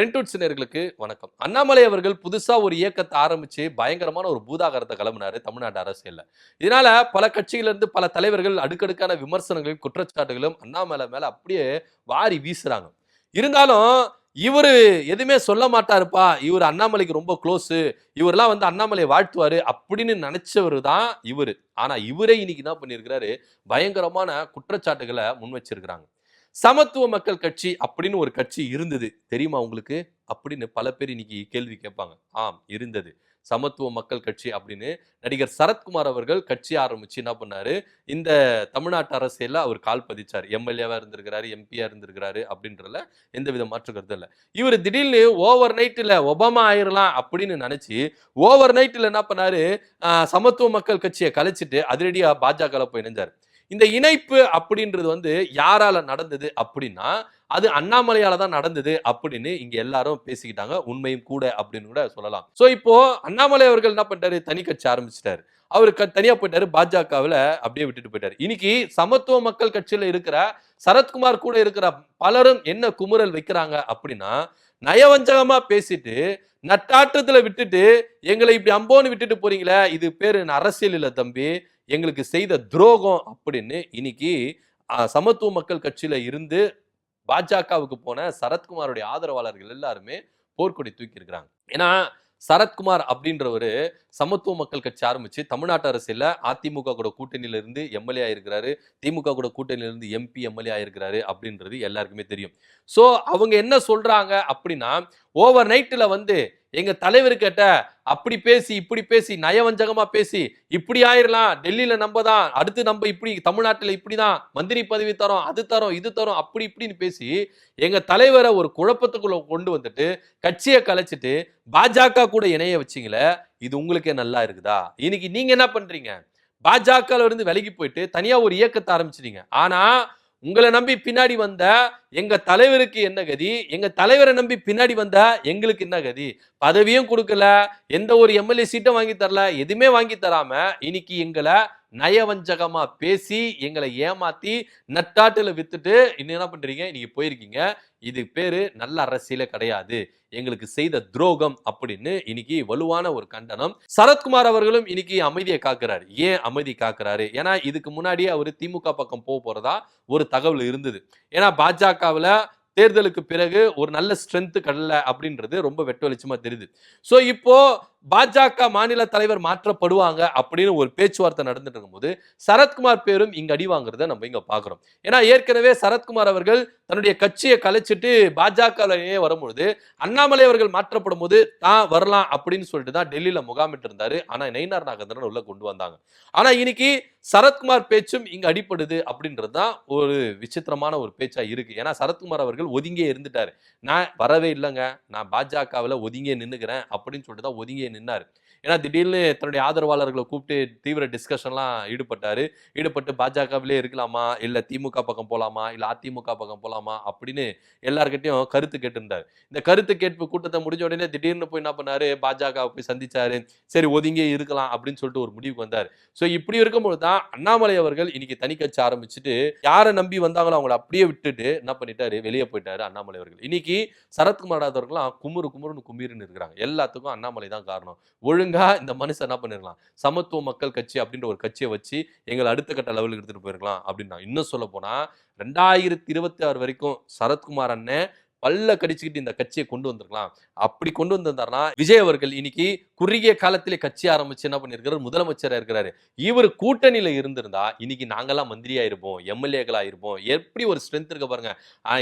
Printout நேயர்களுக்கு வணக்கம். அண்ணாமலை அவர்கள் புதுசா ஒரு இயக்கத்தை ஆரம்பிச்சு பயங்கரமான ஒரு பூதாகரத்தை கிளம்பினாரு தமிழ்நாட்டு அரசியல்ல. இதனால பல கட்சியிலிருந்து பல தலைவர்கள் அடுக்கடுக்கான விமர்சனங்களையும் குற்றச்சாட்டுகளும் அண்ணாமலை மேல அப்படியே வாரி வீசுறாங்க. இருந்தாலும் இவரு எதுவுமே சொல்ல மாட்டாருப்பா, இவர் அண்ணாமலைக்கு ரொம்ப க்ளோஸ், இவரெல்லாம் அண்ணாமலையை வாழ்த்துவாரு அப்படின்னு நினைச்சவரு தான் இவரு. ஆனா இவரே இன்னைக்கு என்ன பண்ணியிருக்கிறாரு, பயங்கரமான குற்றச்சாட்டுகளை முன் வச்சிருக்கிறாங்க. சமத்துவ மக்கள் கட்சி அப்படின்னு ஒரு கட்சி இருந்தது தெரியுமா உங்களுக்கு அப்படின்னு பல பேர் இன்னைக்கு கேள்வி கேட்பாங்க. ஆம், இருந்தது. சமத்துவ மக்கள் கட்சி அப்படின்னு நடிகர் சரத்குமார் அவர்கள் கட்சி ஆரம்பிச்சு என்ன பண்ணாரு, இந்த தமிழ்நாட்டு அரசியல்ல அவர் கால் பதிச்சார். எம்எல்ஏவா இருந்திருக்கிறாரு, எம்பியா இருந்திருக்கிறாரு அப்படின்றதுல எந்த வித மாற்று கருத்து இல்லை. இவர் திடீர்னு ஓவர் நைட்ல ஒபாமா ஆயிரலாம் அப்படின்னு நினைச்சு ஓவர் நைட்ல என்ன பண்ணாரு, சமத்துவ மக்கள் கட்சியை கலைச்சிட்டு அதிரடியா பாஜக போய் இணைஞ்சாரு. இந்த இணைப்பு அப்படின்றது யாரால நடந்தது அப்படின்னா, அது அண்ணாமலையால தான் நடந்தது அப்படின்னு இங்க எல்லாரும் பேசிக்கிட்டாங்க. உண்மையும் கூட அப்படின்னு கூட சொல்லலாம். சோ இப்போ அண்ணாமலை அவர்கள் என்ன பண்ணிட்டாரு, தனி கட்சி ஆரம்பிச்சிட்டாரு. அவரு தனியா போயிட்டாரு, பாஜகவுல அப்படியே விட்டுட்டு போயிட்டாரு. இன்னைக்கு சமத்துவ மக்கள் கட்சியில இருக்கிற சரத்குமார் கூட இருக்கிற பலரும் என்ன குமுறல் வைக்கிறாங்க அப்படின்னா, நயவஞ்சகமா பேசிட்டு நட்டாட்டத்துல விட்டுட்டு எங்களை இப்படி அம்போன்னு விட்டுட்டு போறீங்களே, இது பேரு அரசியல் இல்ல தம்பி, எங்களுக்கு செய்த துரோகம் அப்படின்னு இன்னைக்கு சமத்துவ மக்கள் கட்சியில இருந்து பாஜகவுக்கு போன சரத்குமாருடைய ஆதரவாளர்கள் எல்லாருமே போர்க்கொடி தூக்கி இருக்கிறாங்க. ஏன்னா சரத்குமார் அப்படின்றவரு சமத்துவ மக்கள் கட்சி ஆரம்பிச்சு தமிழ்நாட்டு அரசியல்ல அதிமுக கூட கூட்டணியில இருந்து எம்எல்ஏ ஆயிருக்கிறாரு, திமுக கூட கூட்டணியில இருந்து எம்பி எம்எல்ஏ ஆயிருக்கிறாரு அப்படின்றது எல்லாருக்குமே தெரியும். சோ அவங்க என்ன சொல்றாங்க அப்படின்னா, ஓவர் நைட்ல எங்க தலைவர் கிட்ட அப்படி பேசி இப்படி பேசி நயவஞ்சகமா பேசி இப்படி ஆயிரலாம், டெல்லியில நம்ம தான் அடுத்து, நம்ம இப்படி தமிழ்நாட்டில் இப்படிதான் மந்திரி பதவி தரோம், அது தரோம் இது தரோம் அப்படி இப்படின்னு பேசி எங்க தலைவரை ஒரு குழப்பத்துக்குள்ள கொண்டு வந்துட்டு கட்சியை கலைச்சிட்டு பாஜக கூட இணைய வச்சீங்களே, இது உங்களுக்கே நல்லா இருக்குதா? இன்னைக்கு நீங்க என்ன பண்றீங்க, பாஜக இருந்து விலகி போயிட்டு தனியா ஒரு இயக்கத்தை ஆரம்பிச்சிட்டீங்க. ஆனா உங்களை நம்பி பின்னாடி வந்த எங்க தலைவருக்கு என்ன கதி, எங்க தலைவரை நம்பி பின்னாடி வந்தா எங்களுக்கு என்ன கதி? பதவியும் கொடுக்கல, எந்த ஒரு எம்எல்ஏ சீட்டும் வாங்கி தரல, எதுவுமே வாங்கி தராம இன்னைக்கு எங்களை நயவஞ்சகமா பேசி எங்களை ஏமாத்தி நட்டாட்டுல வித்துட்டு இன்னும் என்ன பண்றீங்க, இன்னைக்கு போயிருக்கீங்க. இது பேரு நல்ல அரசியலே கிடையாது, எங்களுக்கு செய்த துரோகம் அப்படின்னு இன்னைக்கு வலுவான ஒரு கண்டனம். சரத்குமார் அவர்களும் இன்னைக்கு அமைதியை காக்குறாரு. ஏன் அமைதி காக்குறாரு? ஏன்னா இதுக்கு முன்னாடியே அவரு திமுக பக்கம் போறதா ஒரு தகவல் இருந்தது. ஏன்னா பாஜகவுல தேர்தலுக்கு பிறகு ஒரு நல்ல ஸ்ட்ரென்த் கடல அப்படின்றது ரொம்ப வெட்ட வெளிச்சமா தெரியுது. சோ இப்போ பாஜக மாநில தலைவர் மாற்றப்படுவாங்க அப்படின்னு ஒரு பேச்சுவார்த்தை நடந்துட்டு இருக்கும்போது சரத்குமார் பேரும் இங்க அடி வாங்குறத நம்ம இங்க பாக்குறோம். ஏன்னா ஏற்கனவே சரத்குமார் அவர்கள் தன்னுடைய கட்சியை கலைச்சிட்டு பாஜகவிலேயே வரும்பொழுது அண்ணாமலை அவர்கள் மாற்றப்படும் போது தான் வரலாம் அப்படின்னு சொல்லிட்டு தான் டெல்லியில முகாமிட்டு இருந்தாரு. ஆனா நயினார் நாகேந்திரன் உள்ள கொண்டு வந்தாங்க. ஆனா இன்னைக்கு சரத்குமார் பேச்சும் இங்க அடிப்படுது அப்படின்றது தான் ஒரு விசித்திரமான ஒரு பேச்சா இருக்கு. ஏன்னா சரத்குமார் அவர்கள் ஒதுங்கியே இருந்துட்டாரு. நான் வரவே இல்லைங்க, நான் பாஜகவில் ஒதுங்கியே நின்னுக்கிறேன் அப்படின்னு சொல்லிட்டு தான் ஒதுங்கியே நின்னாரு. ஏன்னா திடீர்னு தன்னுடைய ஆதரவாளர்களை கூப்பிட்டு தீவிர டிஸ்கஷன்லாம் ஈடுபட்டு பாஜகவிலே இருக்கலாமா, இல்ல திமுக பக்கம் போலாமா, இல்ல அதிமுக பக்கம் போலாமா அப்படின்னு எல்லார்கிட்டையும் கருத்து கேட்டிருந்தாரு. இந்த கருத்து கேட்பு கூட்டத்தை முடிஞ்ச உடனே திடீர்னு போய் என்ன பண்ணாரு, பாஜக போய் சந்திச்சாரு. சரி ஒதுங்கியே இருக்கலாம் அப்படின்னு சொல்லிட்டு ஒரு முடிவுக்கு வந்தாரு. சோ இப்படி இருக்கும்போது தான் அண்ணாமலை அவர்கள் இன்னைக்கு தனி கட்சி ஆரம்பிச்சுட்டு யாரை நம்பி வந்தாங்களோ அவங்களை அப்படியே விட்டுட்டு என்ன பண்ணிட்டாரு, வெளியே போயிட்டாரு அண்ணாமலை அவர்கள். இன்னைக்கு சரத்குமார் அவர்கள்லாம் குமுறுன்னு கும்பீர்னு இருக்கிறாங்க. எல்லாத்துக்கும் அண்ணாமலை தான் காரணம். ஒழுங்கா இந்த மனுஷன் என்ன பண்ணிருக்கலாம், சமத்துவ மக்கள் கட்சி அப்படின்ற ஒரு கட்சியை வச்சு எங்களை அடுத்த கட்ட லெவலுக்கு எடுத்துட்டு போயிருக்கலாம் அப்படின்னா. இன்னும் சொல்ல போனா 2026 வரைக்கும் சரத்குமார் அண்ணன் பல்ல கடிச்சுக்கிட்டு இந்த கட்சியை கொண்டு வந்திருக்கலாம். அப்படி கொண்டு வந்திருந்தாருன்னா விஜய் அவர்கள் இன்னைக்கு குறுகிய காலத்திலே கட்சி ஆரம்பிச்சு என்ன பண்ணிருக்காரு, முதலமைச்சரா இருக்கிறாரு. இவர் கூட்டணியில இருந்திருந்தா இன்னைக்கு நாங்கெல்லாம் மந்திரியா இருப்போம், எம்எல்ஏக்களா இருப்போம். எப்படி ஒரு ஸ்ட்ரென்த் இருக்க பாருங்க.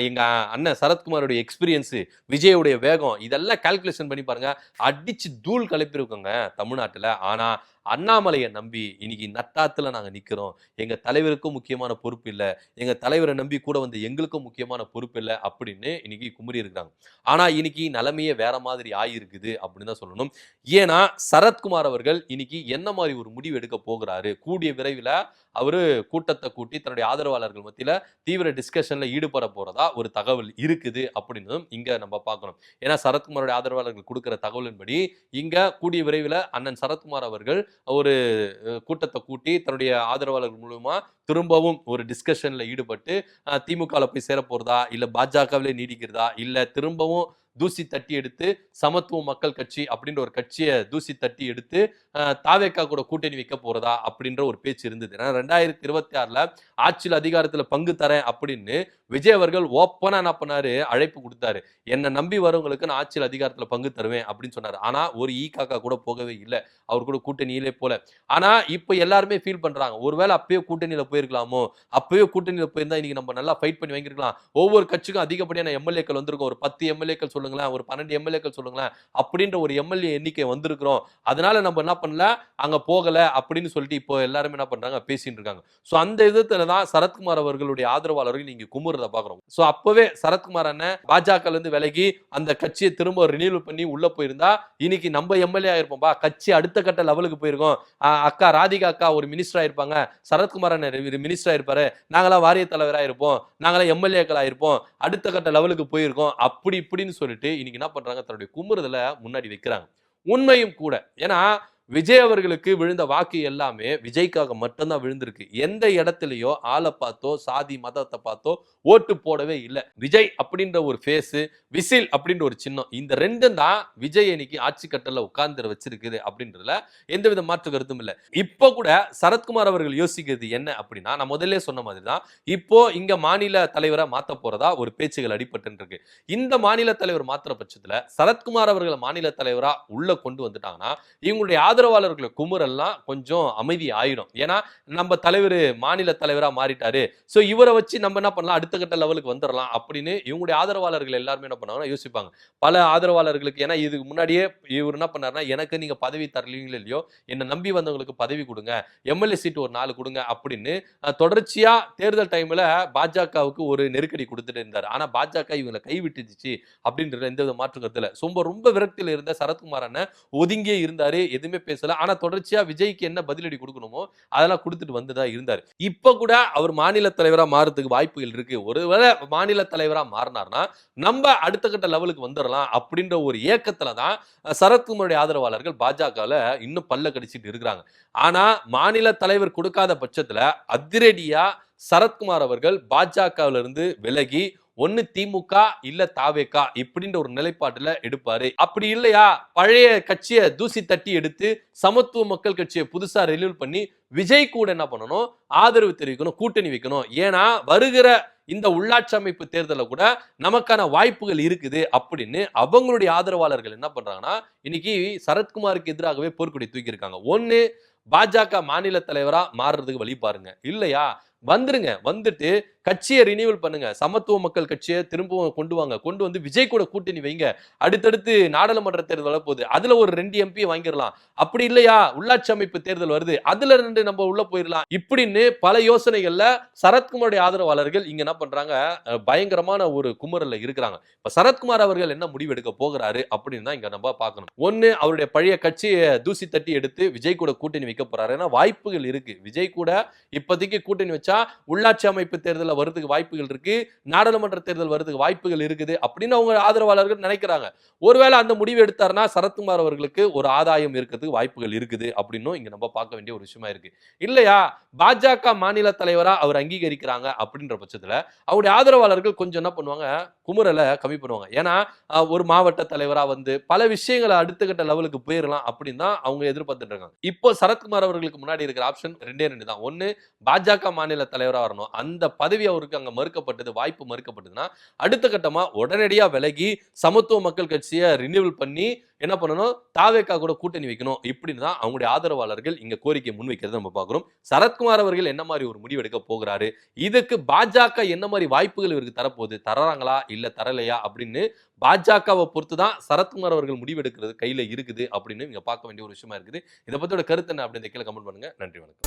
எங்க அண்ணன் சரத்குமாரோட எக்ஸ்பீரியன்ஸ், விஜயோடைய வேகம், இதெல்லாம் கால்குலேஷன் பண்ணி பாருங்க. அடிச்சு தூள் கலப்பிருக்கோங்க தமிழ்நாட்டுல. ஆனா அண்ணாமலையை நம்பி இன்னைக்கு நட்டாத்துல நாங்க நிக்கிறோம். எங்க தலைவருக்கும் முக்கியமான பொறுப்பு இல்லை, எங்க தலைவரை நம்பி கூட வந்து எங்களுக்கும் முக்கியமான பொறுப்பு இல்லை அப்படின்னு இன்னைக்கு குமுறி இருக்கிறாங்க. ஆனா இன்னைக்கு நிலைமையே வேற மாதிரி ஆயிருக்குது அப்படின்னு தான் சொல்லணும். ஏன்னா சரத்குமார் அவர்கள் இன்னைக்கு என்ன மாதிரி ஒரு முடிவு எடுக்க போகிறாரு, கூடிய விரைவில் அவரு கூட்டத்தை கூட்டி தன்னுடைய ஆதரவாளர்கள் மத்தியில தீவிர டிஸ்கஷன்ல ஈடுபட போறதா ஒரு தகவல் இருக்குது அப்படின்னு இங்க நம்ம பார்க்கணும். ஏன்னா சரத்குமாரோட ஆதரவாளர்கள் கொடுக்கிற தகவலின்படி இங்க கூடிய விரைவில் அண்ணன் சரத்குமார் அவர்கள் ஒரு கூட்டத்தை கூட்டி தன்னுடைய ஆதரவாளர்கள் மூலமா திரும்பவும் ஒரு டிஸ்கஷன்ல ஈடுபட்டு திமுகவில் போய் சேர போறதா, இல்ல பாஜகவிலே நீடிக்கிறதா, இல்ல திரும்பவும் தூசி தட்டி எடுத்து சமத்துவ மக்கள் கட்சி அப்படின்ற ஒரு கட்சியை தூசி தட்டி எடுத்து தாவேக்கா கூட கூட்டணி வைக்க போறதா அப்படின்ற ஒரு பேச்சு இருந்தது. ஏன்னா 2026ல ஆட்சியில் அதிகாரத்துல பங்கு தரேன் அப்படின்னு விஜய் அவர்கள் ஓப்பனா என்ன பண்ணாரு, அழைப்பு கொடுத்தாரு. என்ன நம்பி வரவங்களுக்கு நான் ஆட்சியில் அதிகாரத்துல பங்கு தருவேன் அப்படின்னு சொன்னாரு. ஆனா ஒரு காக்கா கூட போகவே இல்லை. அவர் கூட கூட்டணியிலே போல. ஆனா இப்ப எல்லாருமே ஃபீல் பண்றாங்க. ஒருவேளை அப்பயே கூட்டணியில போயிருக்கலாமோ, அப்பவே கூட்டணியில போயிருந்தா இன்னைக்கு நம்ம நல்லா ஃபைட் பண்ணி வாங்கிருக்கலாம். ஒவ்வொரு கட்சிக்கும் அதிகப்படியான எம்எல்ஏக்கள் வந்திருக்கும். ஒரு 10 எம்எல்ஏக்கள் சொல்லுங்களேன், ஒரு 12 எம்எல்ஏக்கள் சொல்லுங்களேன். அப்படின்ற ஒரு எம்எல்ஏ எண்ணிக்கை வந்திருக்கிறோம். அதனால நம்ம என்ன பண்ணல, அங்க போகல அப்படின்னு சொல்லிட்டு இப்போ எல்லாருமே என்ன பண்றாங்க, பேசிட்டு இருக்காங்க. சோ அந்த விதத்துல தான் சரத்குமார் அவர்களுடைய ஆதரவாளர்கள் நீங்க குமுறத பாக்குறோம். சோ அப்பவே சரத்குமார் அண்ணன் பாஜக இருந்து விலகி அந்த கட்சியை திரும்ப ரினியூவல் பண்ணி உள்ள போயிருந்தா இன்னைக்கு நம்ம எம்எல்ஏ ஆயிருப்போம்பா. கட்சி அடுத்த கட்ட லெவலுக்கு போயிருக்கோம். அக்கா ராதிகா அக்கா ஒரு மினிஸ்டர் ஆயிருப்பாங்க. சரத்குமார் அண்ணன் மினிஸ்டர் ஆயிருப்பாரு. நாங்களாம் வாரிய தலைவரா இருப்போம். நாங்களாம் எம்எல்ஏக்கள் ஆயிருப்போம். அடுத்த கட்ட லெவலுக்கு போயிருக்கோம். அப்படி இப்படின்னு சொல்லிட்டு இன்னைக்கு என்ன பண்றாங்க, தன்னுடைய குமுறுதலை முன்னாடி வைக்கிறாங்க. உண்மையும் கூட. ஏன்னா விஜய் அவர்களுக்கு விழுந்த வாக்கு எல்லாமே விஜய்க்காக மட்டும்தான் விழுந்திருக்கு. எந்த இடத்துலயோ ஆளை பார்த்தோ சாதி மதத்தை பார்த்தோ ஓட்டு போடவே இல்லை. விஜய் அப்படின்ற ஒரு ஃபேஸ், விசில் அப்படின்ற ஒரு சின்னம், இந்த ரெண்டும் தான் விஜய் இன்னைக்கு ஆட்சி கட்டல உட்கார்ந்து வச்சிருக்குது அப்படின்றதுல எந்தவித மாற்று கருத்தும் இல்லை. இப்போ கூட சரத்குமார் அவர்கள் யோசிக்கிறது என்ன அப்படின்னா, நான் முதல்ல சொன்ன மாதிரி தான், இப்போ இங்க மாநில தலைவரை மாத்த போறதா ஒரு பேச்சுகள் அடிபட்டு இருக்கு. இந்த மாநில தலைவர் மாத்திர பட்சத்துல சரத்குமார் அவர்களை மாநில தலைவரா உள்ள கொண்டு வந்துட்டாங்கன்னா இவங்களுடைய ஆதரவாளர்கள் குமுறல்லாம் கொஞ்சம் அமைதி ஆயிடும். ஏன்னா நம்ம தலைவர் மாநில தலைவரா மாறிட்டாரு. சோ இவரை வச்சு நம்ம என்ன பண்ணலாம், அடுத்த கட்ட லெவலுக்கு வந்துடலாம் அப்படின்னு இவங்களுடைய ஆதரவாளர்கள் எல்லாருமே என்ன பண்ணாங்கன்னா யோசிப்பாங்க. பல ஆதரவாளர்களுக்கு, ஏன்னா இதுக்கு முன்னாடியே இவர் என்ன பண்ணாருன்னா, எனக்கு நீங்க பதவி தரலீங்களோ இல்லையோ, என்ன நம்பி வந்தவங்களுக்கு பதவி கொடுங்க, எம்எல்ஏ சீட் ஒரு 4 கொடுங்க அப்படின்னு தொடர்ச்சியா தேர்தல் டைம்ல பாஜகவுக்கு ஒரு நெருக்கடி கொடுத்துட்டு இருந்தார். ஆனா பாஜக இவங்களை கைவிட்டுச்சு அப்படின்ற எந்த மாற்று கருத்துல ரொம்ப விரக்தியில இருந்த சரத்குமார் அண்ணன் ஒதுங்கியே இருந்தாரு. எதுவுமே பேசல. ஆனா தொடர்ச்சியா விஜய்க்கு என்ன பதிலடி கொடுக்கணுமோ அதெல்லாம் கொடுத்துட்டு வந்துதான் இருந்தாரு. இப்ப கூட அவர் மாநில தலைவரா மாறதுக்கு வாய்ப்புகள் இருக்கு. ஒருவேளை மாநில தலைவரா மாறினார்னா நம்ம அடுத்த கட்ட லெவலுக்கு வந்துடலாம் அப்படின்ற ஒரு ஏக்கத்துல தான் சரத்குமாருடைய ஆதரவாளர்கள் பாஜகல இன்னும் பல்ல கடிச்சிட்டு இருக்கிறாங்க. ஆனா மாநில தலைவர் கொடுக்காத பட்சத்துல அதிரடியா சரத்குமார் அவர்கள் பாஜகவில இருந்து விலகி ஒன்னு திமுக இல்ல தாவேகா இப்படின்ற ஒரு நிலைப்பாட்டுல எடுப்பாரு. அப்படி இல்லையா பழைய கட்சியை தூசி தட்டி எடுத்து சமத்துவ மக்கள் கட்சியை புதுசா ரினியூவல் பண்ணி விஜய் கூட என்ன பண்ணணும், ஆதரவு தெரிவிக்கணும், கூட்டணி வைக்கணும். ஏன்னா வருகிற இந்த உள்ளாட்சி அமைப்பு தேர்தலில் கூட நமக்கான வாய்ப்புகள் இருக்குது அப்படின்னு அவங்களுடைய ஆதரவாளர்கள் என்ன பண்றாங்கன்னா இன்னைக்கு சரத்குமாருக்கு எதிராகவே போர்க்கொடி தூக்கி இருக்காங்க. ஒன்னு பாஜக மாநில தலைவரா மாறுறதுக்கு வழி பாருங்க, இல்லையா வந்துருங்க, வந்துட்டு கட்சியை ரினியூவல் பண்ணுங்க, சமத்துவ மக்கள் கட்சியை திரும்பவும் கொண்டு வாங்க, கொண்டு வந்து விஜய் கூட கூட்டணி வைங்க. அடுத்தடுத்து நாடாளுமன்ற தேர்தல் வரப்போகுது, அதுல ஒரு 2 MP வாங்கிடலாம். அப்படி இல்லையா உள்ளாட்சி அமைப்பு தேர்தல் வருது, அதுல 2 நம்ம உள்ள போயிடலாம். இப்படின்னு பல யோசனைகள்ல சரத்குமாருடைய ஆதரவாளர்கள் இங்க என்ன பண்றாங்க, பயங்கரமான ஒரு குமுறல்ல இருக்கிறாங்க. இப்ப சரத்குமார் அவர்கள் என்ன முடிவு எடுக்க போகிறாரு அப்படின்னு தான் இங்க நம்ம பார்க்கணும். ஒன்னு அவருடைய பழைய கட்சியை தூசி தட்டி எடுத்து விஜய் கூட கூட்டணி வைக்க போறாரு. ஏன்னா வாய்ப்புகள் இருக்கு. விஜய் கூட இப்போதைக்கு கூட்டணி வச்சா உள்ளாட்சி அமைப்பு தேர்தல் வரதுக்கு வாய்ப்புகள் இருக்கு, நாடாளுமன்ற தேர்தல் வரதுக்கு வாய்ப்புகள் இருக்குது அப்படின்னு அவங்க ஆதரவாளர்கள் நினைக்கிறாங்க. ஒருவேளை அந்த முடிவு எடுத்தாருன்னா சரத்குமார் அவர்களுக்கு ஒரு ஆதாயம் இருக்கிறதுக்கு வாய்ப்புகள் இருக்குது அப்படின்னும் இங்க நம்ம பார்க்க வேண்டிய ஒரு விஷயமா இருக்கு. இல்லையா பாஜக மாநில தலைவரா அவர் அங்கீகரிக்கிறாங்க அப்படின்ற பட்சத்துல அவருடைய ஆதரவாளர்கள் கொஞ்சம் என்ன பண்ணுவாங்க, குமுறலை கம்மி பண்ணுவாங்க. ஏன்னா ஒரு மாவட்ட தலைவரா வந்து பல விஷயங்களை அடுத்த கட்ட லெவலுக்கு போயிடலாம் அப்படின்னு தான் அவங்க எதிர்பார்த்துட்டு இருக்காங்க. இப்போ சரத்குமார் அவர்களுக்கு முன்னாடி இருக்கிற ஆப்ஷன் 2 தான். ஒன்னு பாஜக மாநில தலைவரா வரணும், அந்த பதவி அவருக்கு அங்க மறுக்கப்பட்டது, வாய்ப்பு மறுக்கப்பட்டதுன்னா அடுத்த கட்டமா உடனடியா விலகி சமத்துவ மக்கள் கட்சியை ரினியூவல் பண்ணி என்ன பண்ணணும், தாவேகா கூட கூட்டணி வைக்கணும். இப்படின்னு தான் அவங்களுடைய ஆதரவாளர்கள் இங்க கோரிக்கை முன்வைக்கிறத நம்ம பார்க்கிறோம். சரத்குமார் அவர்கள் என்ன மாதிரி ஒரு முடிவு எடுக்க போகிறாரு, இதுக்கு பாஜக என்ன மாதிரி வாய்ப்புகள் இவருக்கு தரப்போகுது, தராங்களா இல்ல தரலையா அப்படின்னு பாஜகவை பொறுத்து தான் சரத்குமார் அவர்கள் முடிவு எடுக்கிறது கையில இருக்குது அப்படின்னு இங்க பார்க்க வேண்டிய ஒரு விஷயமா இருக்குது. இதை பத்தியோட கருத்து என்ன அப்படின்னு கீழே கமெண்ட் பண்ணுங்க. நன்றி, வணக்கம்.